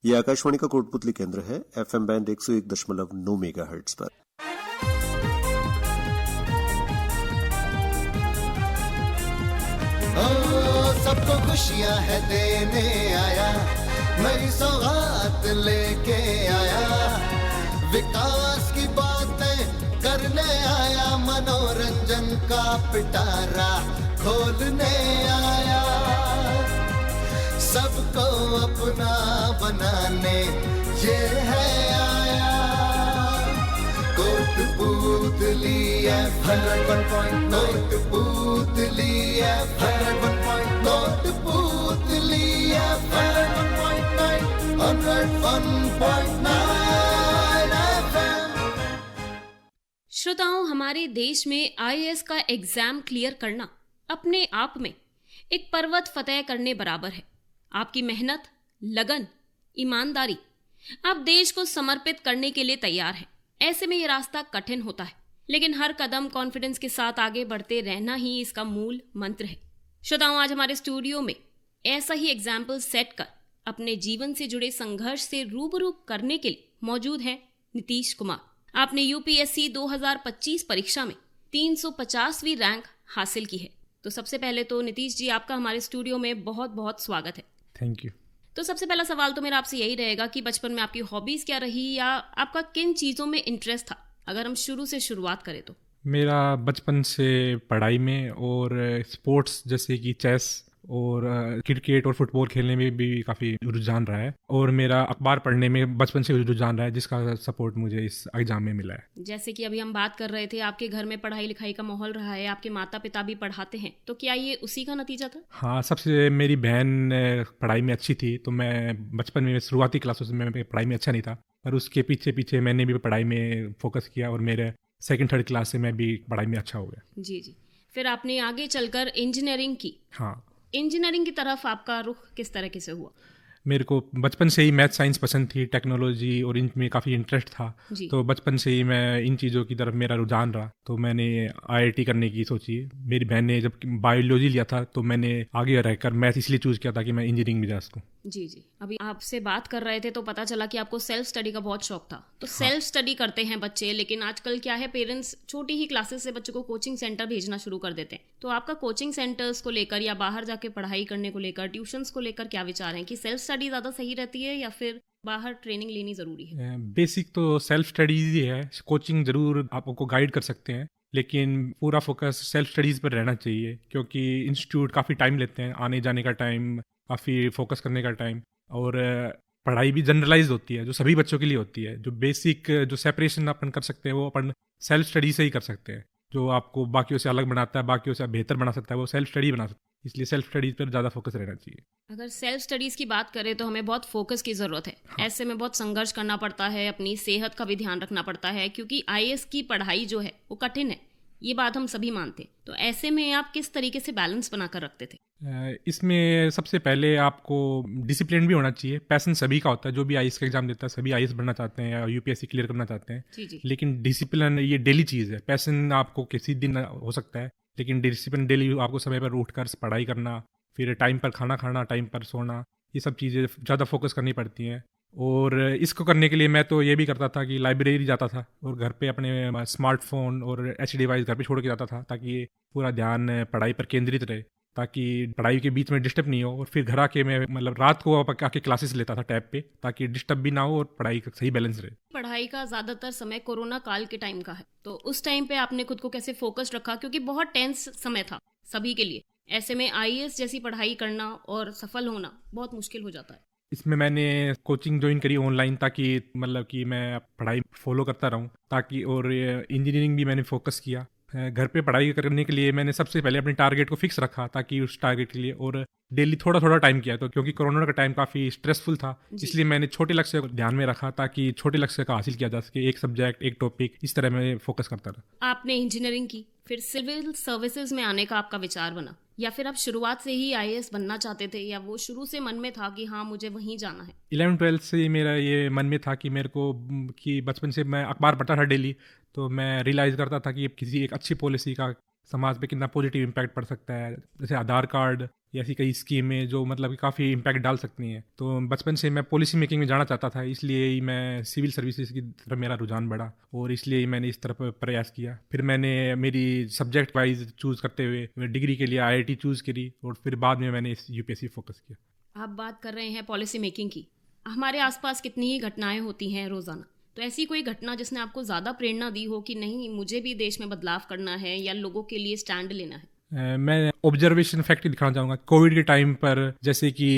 ये आकाशवाणी का कोटपुतली केंद्र है, FM बैंड 101.9 मेगाहर्ट्ज पर। सबको खुशियां है देने आया, नई सौगात लेके आया, विकास की बातें करने आया, मनोरंजन का पिटारा खोलने आया, सबको अपना बनाने ये है आया, Kotputli FM 101.9, Kotputli FM 101.9, Kotputli FM 101.9 FM। श्रोताओं, हमारे देश में IAS का एग्जाम क्लियर करना अपने आप में एक पर्वत फतेह करने बराबर है। आपकी मेहनत, लगन, ईमानदारी आप देश को समर्पित करने के लिए तैयार हैं। ऐसे में ये रास्ता कठिन होता है, लेकिन हर कदम कॉन्फिडेंस के साथ आगे बढ़ते रहना ही इसका मूल मंत्र है। श्रोताओं, आज हमारे स्टूडियो में ऐसा ही एग्जाम्पल सेट कर अपने जीवन से जुड़े संघर्ष से रूबरू करने के लिए मौजूद हैं नीतीश कुमार। आपने UPSC 2025 परीक्षा में 350वीं रैंक हासिल की है। तो सबसे पहले तो नीतीश जी, आपका हमारे स्टूडियो में बहुत बहुत स्वागत है। Thank you. तो सबसे पहला सवाल तो मेरा आपसे यही रहेगा कि बचपन में आपकी हॉबीज क्या रही या आपका किन चीज़ों में इंटरेस्ट था, अगर हम शुरू से शुरुआत करें तो। मेरा बचपन से पढ़ाई में और स्पोर्ट्स जैसे कि चेस और क्रिकेट और फुटबॉल खेलने में भी काफ़ी रुझान रहा है, और मेरा अखबार पढ़ने में बचपन से रुझान रहा है, जिसका सपोर्ट मुझे इस एग्जाम में मिला है। जैसे कि अभी हम बात कर रहे थे, आपके घर में पढ़ाई लिखाई का माहौल रहा है, आपके माता पिता भी पढ़ाते हैं, तो क्या ये उसी का नतीजा था? हाँ, सबसे मेरी बहन पढ़ाई में अच्छी थी, तो मैं बचपन में शुरुआती क्लासों में पढ़ाई में अच्छा नहीं था, पर उसके पीछे पीछे मैंने भी पढ़ाई में फोकस किया और मेरे 2nd 3rd क्लास से मैं भी पढ़ाई में अच्छा हो गया। जी जी। फिर आपने आगे चलकर इंजीनियरिंग की। हाँ। इंजीनियरिंग की तरफ आपका रुख किस तरीके से हुआ? मेरे को बचपन से ही मैथ साइंस पसंद थी, टेक्नोलॉजी और इनमें काफ़ी इंटरेस्ट था, तो बचपन से ही मैं इन चीज़ों की तरफ मेरा रुझान रहा, तो मैंने IIT करने की सोची। मेरी बहन ने जब बायोलॉजी लिया था तो मैंने आगे रहकर मैथ इसलिए चूज़ किया था कि मैं इंजीनियरिंग में जा सकूँ। जी जी। अभी आपसे बात कर रहे थे तो पता चला कि आपको सेल्फ स्टडी का बहुत शौक था। तो सेल्फ स्टडी करते हैं बच्चे, लेकिन आजकल क्या है, पेरेंट्स छोटी ही क्लासेस से बच्चों को कोचिंग सेंटर भेजना शुरू कर देते हैं। तो आपका कोचिंग सेंटर्स को लेकर या बाहर जाके पढ़ाई करने को लेकर, ट्यूशंस को लेकर क्या विचार हैं कि सेल्फ स्टडी ज़्यादा सही रहती है या फिर बाहर ट्रेनिंग लेनी ज़रूरी है? बेसिक तो सेल्फ स्टडीज ही है। कोचिंग ज़रूर आपको गाइड कर सकते हैं, लेकिन पूरा फोकस सेल्फ स्टडीज़ पर रहना चाहिए, क्योंकि इंस्टीट्यूट काफ़ी टाइम लेते हैं, आने जाने का टाइम, काफ़ी फोकस करने का टाइम, और पढ़ाई भी जनरलाइज होती है जो सभी बच्चों के लिए होती है। जो बेसिक जो सेपरेशन अपन कर सकते हैं वो अपन सेल्फ स्टडी से ही कर सकते हैं। जो आपको बाकियों से अलग बनाता है, बाकियों से बेहतर बना सकता है, वो सेल्फ स्टडी बना सकता है। इसलिए सेल्फ स्टडीज पर ज़्यादा फोकस रहना चाहिए। अगर सेल्फ स्टडीज़ की बात करें तो हमें बहुत फोकस की ज़रूरत है। हाँ। ऐसे में बहुत संघर्ष करना पड़ता है, अपनी सेहत का भी ध्यान रखना पड़ता है, क्योंकि IAS की पढ़ाई जो है वो कठिन है, ये बात हम सभी मानते हैं। तो ऐसे में आप किस तरीके से बैलेंस बनाकर रखते थे? इसमें सबसे पहले आपको डिसिप्लिन भी होना चाहिए। पैशन सभी का होता है, जो भी IAS का एग्जाम देता है, सभी IAS बनना चाहते हैं या UPSC क्लियर करना चाहते हैं। जी। लेकिन डिसिप्लिन ये डेली चीज़ है। पैशन आपको किसी दिन हो सकता है, लेकिन डिसिप्लिन डेली आपको समय पर उठकर पढ़ाई करना, फिर टाइम पर खाना खाना, टाइम पर सोना, ये सब चीज़ें ज़्यादा फोकस करनी पड़ती हैं। और इसको करने के लिए मैं तो ये भी करता था कि लाइब्रेरी जाता था और घर पे अपने स्मार्टफोन और HD डिवाइस घर पे छोड़ के जाता था, ताकि पूरा ध्यान पढ़ाई पर केंद्रित रहे, ताकि पढ़ाई के बीच में डिस्टर्ब नहीं हो। और फिर घर आके मैं रात को आके क्लासेस लेता था टैब पे, ताकि डिस्टर्ब भी ना हो और पढ़ाई का सही बैलेंस रहे। पढ़ाई का ज़्यादातर समय कोरोना काल के टाइम का है, तो उस टाइम पे आपने खुद को कैसे फोकस रखा, क्योंकि बहुत टेंस समय था सभी के लिए। ऐसे में IAS जैसी पढ़ाई करना और सफल होना बहुत मुश्किल हो जाता है। इसमें मैंने कोचिंग ज्वाइन करी ऑनलाइन, ताकि कि मैं पढ़ाई फॉलो करता रहूं, ताकि, और इंजीनियरिंग भी मैंने फोकस किया। घर पे पढ़ाई करने के लिए मैंने सबसे पहले अपने टारगेट को फिक्स रखा, ताकि उस टारगेट के लिए, और डेली थोड़ा थोड़ा टाइम किया। तो क्योंकि कोरोना का टाइम काफ़ी स्ट्रेसफुल था, इसलिए मैंने छोटे लक्ष्य को ध्यान में रखा, ताकि छोटे लक्ष्य का हासिल किया जा सके। एक सब्जेक्ट, एक टॉपिक, इस तरह मैं फोकस करता रहा। आपने इंजीनियरिंग की, फिर सिविल सर्विसेज में आने का आपका विचार बना, या फिर आप शुरुआत से ही IAS बनना चाहते थे, या वो शुरू से मन में था कि हाँ मुझे वहीं जाना है? 11th-12th से मेरा ये मन में था कि मेरे को, कि बचपन से मैं अखबार पढ़ता था डेली, तो मैं रियलाइज़ करता था कि किसी एक अच्छी पॉलिसी का समाज पे कितना पॉजिटिव इम्पैक्ट पड़ सकता है। जैसे आधार कार्ड ऐसी कई स्कीमें जो मतलब कि काफ़ी इम्पैक्ट डाल सकती हैं। तो बचपन से मैं पॉलिसी मेकिंग में जाना चाहता था, इसलिए ही मैं सिविल सर्विसेज की तरफ मेरा रुझान बढ़ा और इसलिए ही मैंने इस तरफ प्रयास किया। फिर मैंने मेरी सब्जेक्ट वाइज चूज़ करते हुए डिग्री के लिए IIT चूज़ करी और फिर बाद में मैंने इस UPSC फोकस किया। आप बात कर रहे हैं पॉलिसी मेकिंग की। हमारे आसपास कितनी ही घटनाएं होती हैं रोजाना, तो ऐसी कोई घटना जिसने आपको ज़्यादा प्रेरणा दी हो कि नहीं मुझे भी देश में बदलाव करना है या लोगों के लिए स्टैंड लेना है? मैं ऑब्जर्वेशन फैक्ट दिखाना चाहूँगा। कोविड के टाइम पर जैसे कि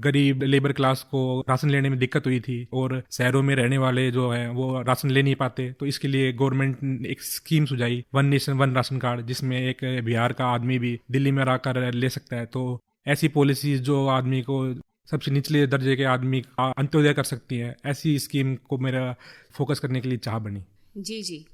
गरीब लेबर क्लास को राशन लेने में दिक्कत हुई थी और शहरों में रहने वाले जो हैं वो राशन ले नहीं पाते, तो इसके लिए गवर्नमेंट ने एक स्कीम सुझाई, 1 नेशन 1 राशन कार्ड, जिसमें एक बिहार का आदमी भी दिल्ली में रहकर ले सकता है। तो ऐसी पॉलिसीज जो आदमी को, सबसे निचले दर्जे के आदमी का अंत्योदय कर सकती है, ऐसी स्कीम को मेरा फोकस करने के लिए चाह बनी। जी जी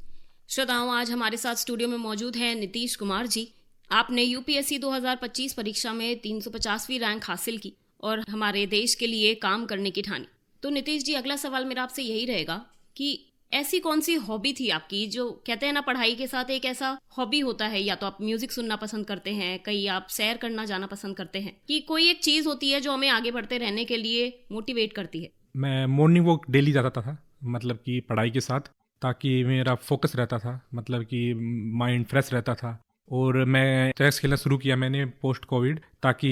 श्रोताओं, आज हमारे साथ स्टूडियो में मौजूद हैं नीतीश कुमार जी। आपने UPSC 2025 परीक्षा में 350वीं रैंक हासिल की और हमारे देश के लिए काम करने की ठानी। तो नीतीश जी, अगला सवाल मेरा आपसे यही रहेगा कि ऐसी कौन सी हॉबी थी आपकी, जो कहते हैं ना पढ़ाई के साथ एक ऐसा हॉबी होता है, या तो आप म्यूजिक सुनना पसंद करते हैं, कहीं आप सैर करना जाना पसंद करते हैं, कि कोई एक चीज होती है जो हमें आगे बढ़ते रहने के लिए मोटिवेट करती है? मैं मॉर्निंग वॉक डेली जाता था, मतलब कि पढ़ाई के साथ, ताकि मेरा फोकस रहता था, मतलब कि माइंड फ्रेश रहता था। और मैं चेस खेलना शुरू किया मैंने पोस्ट कोविड, ताकि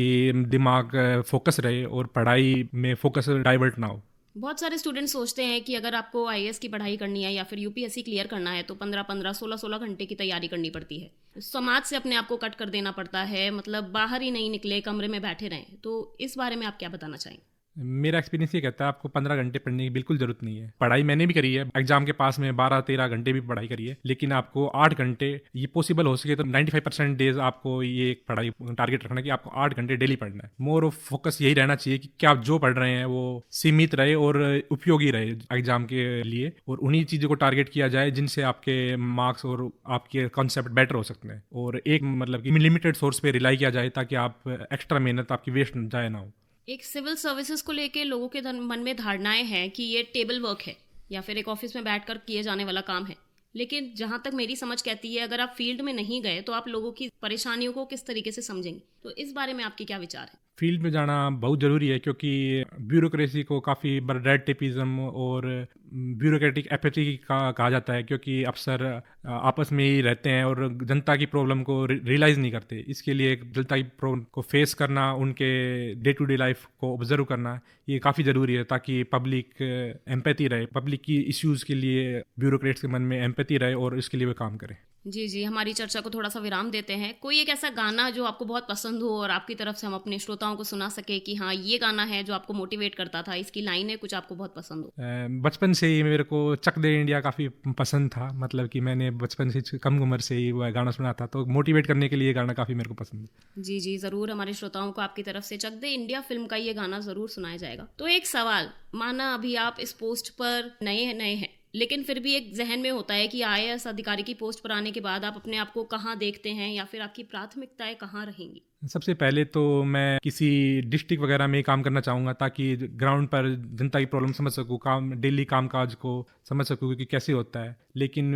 दिमाग फोकस रहे और पढ़ाई में फोकस डाइवर्ट ना हो। बहुत सारे स्टूडेंट सोचते हैं कि अगर आपको IAS की पढ़ाई करनी है या फिर UPSC क्लियर करना है तो 15-15, 16-16 घंटे की तैयारी करनी पड़ती है, समाज से अपने आप को कट कर देना पड़ता है, मतलब बाहर ही नहीं निकले, कमरे में बैठे रहें। तो इस बारे में आप क्या बताना चाहेंगे? मेरा एक्सपीरियंस ये कहता है आपको 15 घंटे पढ़ने की बिल्कुल जरूरत नहीं है। पढ़ाई मैंने भी करी है, एग्जाम के पास में 12-13 घंटे भी पढ़ाई करी है, लेकिन आपको 8 घंटे, ये पॉसिबल हो सके तो 95% डेज आपको ये पढ़ाई टारगेट रखना कि आपको 8 घंटे डेली पढ़ना है। मोर ऑफ फोकस यही रहना चाहिए कि क्या आप जो पढ़ रहे हैं वो सीमित रहे और उपयोगी रहे एग्जाम के लिए, और उन्हीं चीज़ों को टारगेट किया जाए जिनसे आपके मार्क्स और आपके कॉन्सेप्ट बेटर हो सकते हैं, और एक मतलब कि लिमिटेड सोर्स पे रिलाई किया जाए ताकि आप एक्स्ट्रा मेहनत आपकी वेस्ट जाए ना हो। एक सिविल सर्विसेज को लेके लोगों के मन में धारणाएं हैं कि ये टेबल वर्क है या फिर एक ऑफिस में बैठकर किए जाने वाला काम है, लेकिन जहां तक मेरी समझ कहती है अगर आप फील्ड में नहीं गए तो आप लोगों की परेशानियों को किस तरीके से समझेंगे। तो इस बारे में आपके क्या विचार है? फील्ड में जाना बहुत ज़रूरी है, क्योंकि ब्यूरोक्रेसी को काफ़ी रेड टेपिज्म और ब्यूरोक्रेटिक एपैथी का कहा जाता है, क्योंकि अफसर आपस में ही रहते हैं और जनता की प्रॉब्लम को रियलाइज़ नहीं करते। इसके लिए जनता की प्रॉब्लम को फेस करना, उनके डे टू डे लाइफ को ऑब्जर्व करना, ये काफ़ी ज़रूरी है ताकि पब्लिक एम्पैथी रहे, पब्लिक की इश्यूज़ के लिए ब्यूरोक्रेट्स के मन में एम्पैथी रहे और इसके लिए वे काम करें। जी जी, हमारी चर्चा को थोड़ा सा विराम देते हैं। कोई एक ऐसा गाना जो आपको बहुत पसंद हो और आपकी तरफ से हम अपने श्रोताओं को सुना सके कि हाँ ये गाना है जो आपको मोटिवेट करता था, इसकी लाइनें कुछ आपको बहुत पसंद हो? बचपन से ही मेरे को चक दे इंडिया काफ़ी पसंद था, मतलब कि मैंने बचपन से कम उम्र से ही वह गाना सुना था, तो मोटिवेट करने के लिए गाना काफ़ी मेरे को पसंद है। जी जी, ज़रूर हमारे श्रोताओं को आपकी तरफ से चक दे इंडिया फिल्म का ये गाना ज़रूर सुनाया जाएगा। तो एक सवाल, माना अभी आप इस पोस्ट पर नए हैं, लेकिन फिर भी एक जहन में होता है कि IAS अधिकारी की पोस्ट पर आने के बाद आप अपने आप को कहाँ देखते हैं या फिर आपकी प्राथमिकताएं कहाँ रहेंगी? सबसे पहले तो मैं किसी डिस्ट्रिक्ट वगैरह में काम करना चाहूँगा, ताकि ग्राउंड पर जनता की प्रॉब्लम समझ सकूँ, डेली कामकाज को समझ सकूँ कि कैसे होता है। लेकिन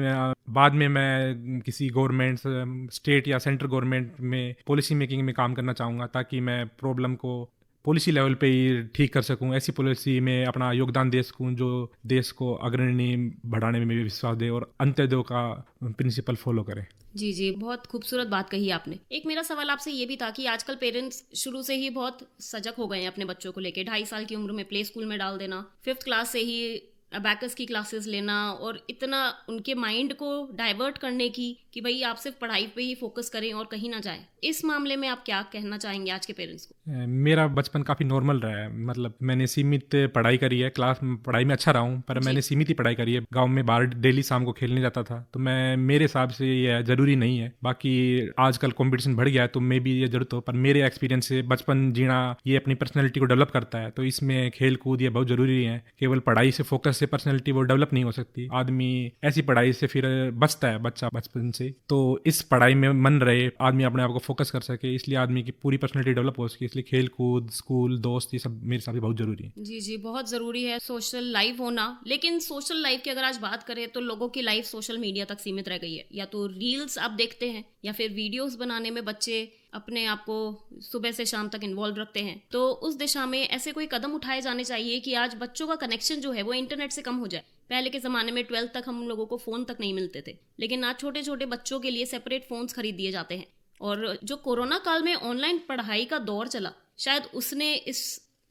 बाद में मैं किसी गवर्नमेंट, स्टेट या सेंट्रल गवर्नमेंट में पॉलिसी मेकिंग में काम करना चाहूँगा, ताकि मैं प्रॉब्लम को पॉलिसी लेवल पे ही ठीक कर सकूं, ऐसी पॉलिसी में अपना योगदान दे सकूं जो देश को अग्रणी बढ़ाने में भी विश्वास दे और अंत्योदय का प्रिंसिपल फॉलो करे। जी जी, बहुत खूबसूरत बात कही आपने। एक मेरा सवाल आपसे ये भी था कि आजकल पेरेंट्स शुरू से ही बहुत सजग हो गए हैं अपने बच्चों को लेके। 2.5 साल की उम्र में प्ले स्कूल में डाल देना, 5th क्लास से ही अबैकस की क्लासेस लेना, और इतना उनके माइंड को डाइवर्ट करने की कि भाई आप सिर्फ पढ़ाई पे ही फोकस करें और कहीं ना जाएं। इस मामले में आप क्या कहना चाहेंगे आज के पेरेंट्स को? मेरा बचपन काफ़ी नॉर्मल रहा है, मतलब मैंने सीमित पढ़ाई करी है, क्लास पढ़ाई में अच्छा रहा हूँ, पर मैंने सीमित ही पढ़ाई करी है। गाँव में बाहर डेली शाम को खेलने जाता था, तो मैं मेरे हिसाब से ये ज़रूरी नहीं है। बाकी आजकल कॉम्पिटिशन बढ़ गया है तो मे भी ये जरूरत हो, पर मेरे एक्सपीरियंस से बचपन जीना ये अपनी पर्सनैलिटी को डेवलप करता है, तो इसमें खेल कूद ये बहुत ज़रूरी है। केवल पढ़ाई से फोकस से पर्सनैलिटी वो डेवलप नहीं हो सकती। आदमी ऐसी पढ़ाई से फिर बचता है बच्चा बचपन से, तो इस पढ़ाई में मन रहे, आदमी अपने आप को फोकस कर सके, इसलिए आदमी की पूरी पर्सनैलिटी डेवलप हो सके, इसलिए खेल कूद, स्कूल, दोस्त, ये सब मेरे हिसाब से बहुत जरूरी है। जी जी, बहुत जरूरी है सोशल लाइफ होना। लेकिन सोशल लाइफ की अगर आज बात करें तो लोगों की लाइफ सोशल मीडिया तक सीमित रह गई है। या तो रील्स आप देखते हैं या फिर वीडियोस बनाने में बच्चे अपने आप को सुबह से शाम तक इन्वॉल्व रखते हैं, तो उस दिशा में ऐसे कोई कदम उठाए जाने चाहिए कि आज बच्चों का कनेक्शन जो है वो इंटरनेट से कम हो जाए। पहले के ज़माने में 12th तक हम लोगों को फ़ोन तक नहीं मिलते थे, लेकिन आज छोटे छोटे बच्चों के लिए सेपरेट फ़ोन्स खरीद दिए जाते हैं। और जो कोरोना काल में ऑनलाइन पढ़ाई का दौर चला, शायद उसने इस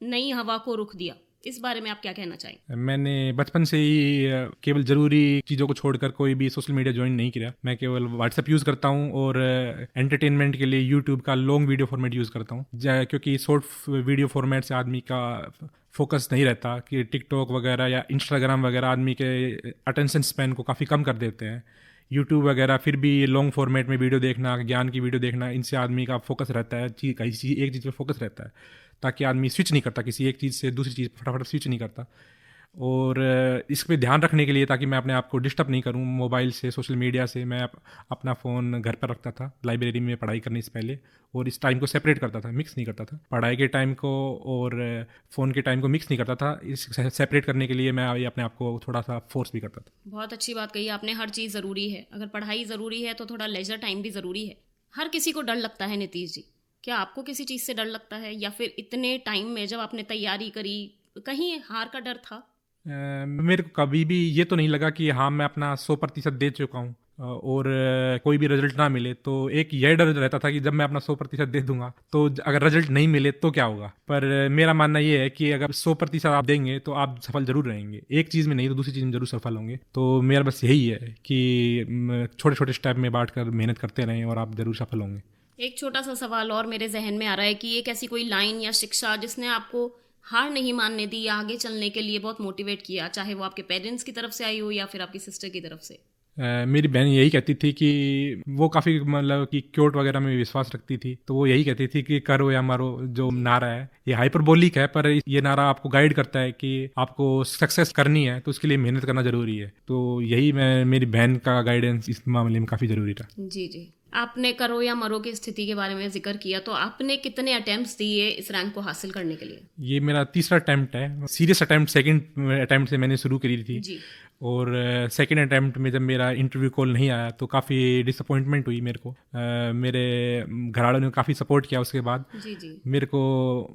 नई हवा को रुख दिया। इस बारे में आप क्या कहना चाहेंगे? मैंने बचपन से ही केवल ज़रूरी चीज़ों को छोड़कर कोई भी सोशल मीडिया ज्वाइन नहीं किया। मैं केवल व्हाट्सएप यूज़ करता हूँ और एंटरटेनमेंट के लिए यूट्यूब का लॉन्ग वीडियो फॉर्मेट यूज़ करता हूँ, क्योंकि शॉर्ट वीडियो फॉर्मेट से आदमी का फोकस नहीं रहता। कि टिकटॉक वगैरह या इंस्टाग्राम वगैरह आदमी के अटेंशन स्पैन को काफ़ी कम कर देते हैं। यूट्यूब वगैरह फिर भी लॉन्ग फॉर्मेट में वीडियो देखना, ज्ञान की वीडियो देखना, इनसे आदमी का फोकस रहता है, एक चीज़ पर फोकस रहता है, ताकि आदमी स्विच नहीं करता, किसी एक चीज़ से दूसरी चीज़ फटाफट स्विच नहीं करता। और इस पे ध्यान रखने के लिए, ताकि मैं अपने आप को डिस्टर्ब नहीं करूं मोबाइल से, सोशल मीडिया से, मैं अपना फ़ोन घर पर रखता था लाइब्रेरी में पढ़ाई करने से पहले, और इस टाइम को सेपरेट करता था, मिक्स नहीं करता था। पढ़ाई के टाइम को और फ़ोन के टाइम को मिक्स नहीं करता था। इस सेपरेट करने के लिए मैं अपने आप को थोड़ा सा फोर्स भी करता था। बहुत अच्छी बात कही आपने। हर चीज़ ज़रूरी है, अगर पढ़ाई ज़रूरी है तो थोड़ा लेजर टाइम भी ज़रूरी है। हर किसी को डर लगता है। नीतीश जी, क्या आपको किसी चीज़ से डर लगता है, या फिर इतने टाइम में जब आपने तैयारी करी कहीं हार का डर था? मेरे को कभी भी ये तो नहीं लगा कि हाँ मैं अपना 100% दे चुका हूँ और कोई भी रिजल्ट ना मिले। तो एक यह डर रहता था कि जब मैं अपना 100% दे दूंगा तो अगर रिजल्ट नहीं मिले तो क्या होगा। पर मेरा मानना ये है कि अगर 100% आप देंगे तो आप सफल जरूर रहेंगे। एक चीज़ में नहीं तो दूसरी चीज़ में जरूर सफल होंगे। तो मेरा बस यही है कि छोटे छोटे स्टेप में बांट कर मेहनत करते रहें और आप जरूर सफल होंगे। एक छोटा सा सवाल और मेरे जहन में आ रहा है कि एक ऐसी कोई लाइन या शिक्षा जिसने आपको हार नहीं मानने दी या आगे चलने के लिए बहुत मोटिवेट किया, चाहे वो आपके पेरेंट्स की तरफ से आई हो या फिर आपकी सिस्टर की तरफ से? मेरी बहन यही कहती थी कि वो काफ़ी मतलब कि क्योट वगैरह में विश्वास रखती थी। तो वो यही कहती थी कि करो या मरो। जो नारा है ये हाइपरबोलिक है, पर ये नारा आपको गाइड करता है कि आपको सक्सेस करनी है तो उसके लिए मेहनत करना जरूरी है। तो यही मेरी बहन का गाइडेंस इस मामले में काफ़ी ज़रूरी था। जी जी। आपने करो या मरो की स्थिति के बारे में जिक्र किया, तो आपने कितने अटेम्प्ट्स दिए इस रैंक को हासिल करने के लिए? ये मेरा तीसरा अटेम्प्ट है। सीरियस अटेम्प्ट सेकंड अटेम्प्ट से मैंने शुरू करी थी जी। और सेकंड अटेम्प्ट में जब मेरा इंटरव्यू कॉल नहीं आया तो काफ़ी डिसअपॉइंटमेंट हुई मेरे को। मेरे घरवालों ने काफ़ी सपोर्ट किया उसके बाद। जी जी। मेरे को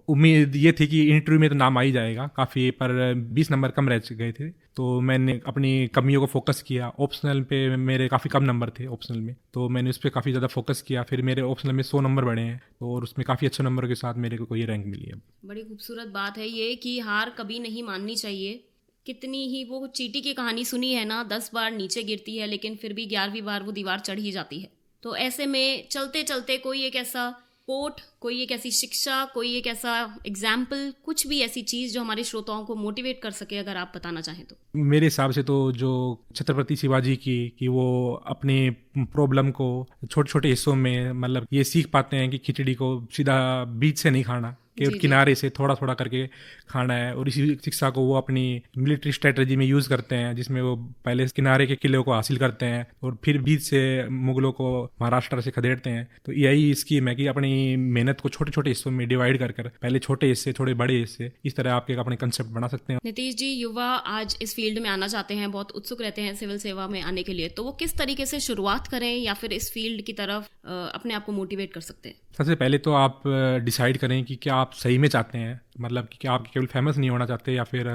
उम्मीद ये थी कि इंटरव्यू में तो नाम आ ही जाएगा काफ़ी, पर 20 नंबर कम रह गए थे। तो मैंने अपनी कमियों को फोकस किया। ऑप्शनल पे मेरे काफ़ी कम नंबर थे ऑप्शनल में, तो मैंने उस पर काफ़ी ज़्यादा फोकस किया। फिर मेरे ऑप्शनल में 100 नंबर बढ़े हैं और उसमें काफ़ी अच्छे नंबर के साथ मेरे को ये रैंक मिली है। बड़ी खूबसूरत बात है ये कि हार कभी नहीं माननी चाहिए। कितनी ही वो चींटी की कहानी सुनी है ना, 10 बार नीचे गिरती है लेकिन फिर भी 11वीं बार वो दीवार चढ़ ही जाती है। तो ऐसे में चलते चलते कोई एक ऐसा कोट, कोई एक ऐसी शिक्षा, कोई एक ऐसा एग्जाम्पल, कुछ भी ऐसी चीज़ जो हमारे श्रोताओं को मोटिवेट कर सके, अगर आप बताना चाहें तो। मेरे हिसाब से तो जो छत्रपति शिवाजी की कि वो अपनी प्रॉब्लम को छोटे छोटे हिस्सों में मतलब ये सीख पाते हैं कि खिचड़ी को सीधा बीच से नहीं खाना, कि किनारे से थोड़ा थोड़ा करके खाना है। और इसी शिक्षा को वो अपनी मिलिट्री स्ट्रेटजी में यूज़ करते हैं, जिसमें वो पहले किनारे के किले को हासिल करते हैं और फिर बीच से मुगलों को महाराष्ट्र से खदेड़ते हैं। तो यही स्कीम है कि अपनी मेहनत को छोटे छोटे हिस्सों में डिवाइड कर पहले छोटे हिस्से, थोड़े बड़े हिस्से, इस तरह आप अपने कंसेप्ट बना सकते हैं। नीतीश जी, युवा आज इस फील्ड में आना चाहते हैं, बहुत उत्सुक रहते हैं सिविल सेवा में आने के लिए, तो वो किस तरीके से शुरुआत करें या फिर इस फील्ड की तरफ अपने आप को मोटिवेट कर सकते हैं? सबसे पहले तो आप डिसाइड करें कि क्या आप सही में चाहते हैं। मतलब कि क्या आप केवल फेमस नहीं होना चाहते या फिर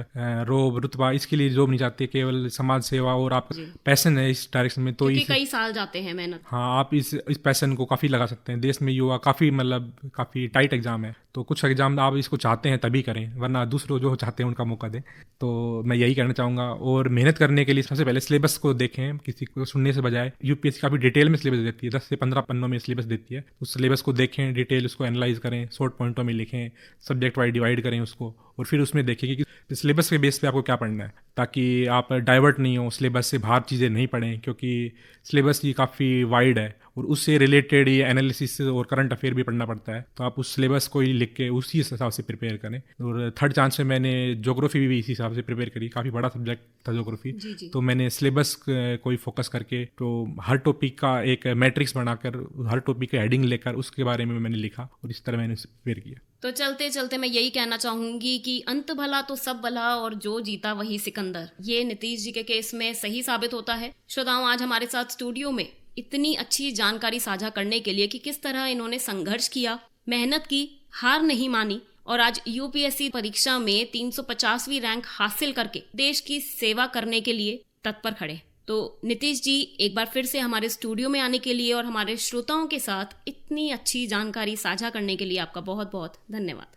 रोब रुतबा इसके लिए जॉब नहीं चाहते, केवल समाज सेवा और आप पैशन है इस डायरेक्शन में। तो कई साल जाते हैं मेहनत। हाँ, आप इस पैशन को काफ़ी लगा सकते हैं। देश में युवा काफ़ी मतलब काफ़ी टाइट एग्जाम है, तो कुछ एग्जाम आप इसको चाहते हैं तभी करें, वरना दूसरों जो चाहते हैं उनका मौका दें। तो मैं यही कहना चाहूँगा। और मेहनत करने के लिए सबसे पहले सिलेबस को देखें, किसी को सुनने से बजाय। यूपीएससी काफ़ी डिटेल में सिलेबस देती है, 10 से 15 पन्नों में सिलेबस देती है। उस सिलेबस को देखें, डिटेल उसको एनालाइज करें, शॉर्ट पॉइंटों में लिखें, सब्जेक्ट वाइज डिवाइड करें उसको, और फिर उसमें देखिए कि सिलेबस के बेस पे आपको क्या पढ़ना है, ताकि आप डाइवर्ट नहीं हो, सिलेबस से बाहर चीज़ें नहीं पढ़ें, क्योंकि सिलेबस ही काफ़ी वाइड है और उससे रिलेटेड ये एनालिसिस और करंट अफेयर भी पढ़ना पड़ता है। तो आप उस सिलेबस को ही लिख के उसी हिसाब से प्रिपेयर करें। और थर्ड चांस में मैंने ज्योग्राफी भी इसी हिसाब से प्रिपेयर करी, काफ़ी बड़ा सब्जेक्ट था ज्योग्राफी। तो मैंने सिलेबस को ही फोकस करके तो हर टॉपिक का एक मैट्रिक्स बनाकर, हर टॉपिक का हेडिंग लेकर उसके बारे में मैंने लिखा और इस तरह मैंने प्रिपेयर किया। तो चलते चलते मैं यही कहना चाहूंगी कि अंत भला तो सब भला और जो जीता वही सिकंदर, ये नीतीश जी के केस में सही साबित होता है। श्रोताओं, आज हमारे साथ स्टूडियो में इतनी अच्छी जानकारी साझा करने के लिए कि किस तरह इन्होंने संघर्ष किया, मेहनत की, हार नहीं मानी और आज यूपीएससी परीक्षा में 350वीं रैंक हासिल करके देश की सेवा करने के लिए तत्पर खड़े। तो नीतीश जी, एक बार फिर से हमारे स्टूडियो में आने के लिए और हमारे श्रोताओं के साथ इतनी अच्छी जानकारी साझा करने के लिए आपका बहुत बहुत धन्यवाद।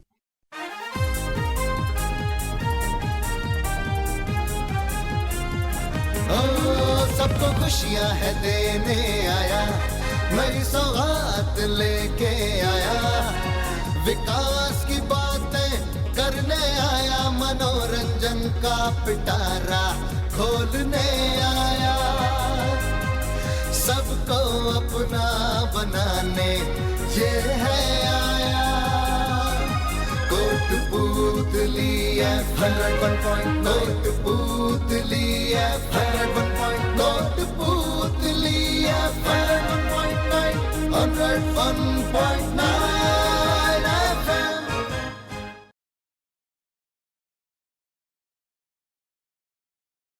सबको खुशियां है देने आया, नई सौगात लेके आया, विकास की बातें करने आया, मनोरंजन का पिटारा खोलने आया, सबको अपना बनाने ये है आया। कोटपुतली 101.9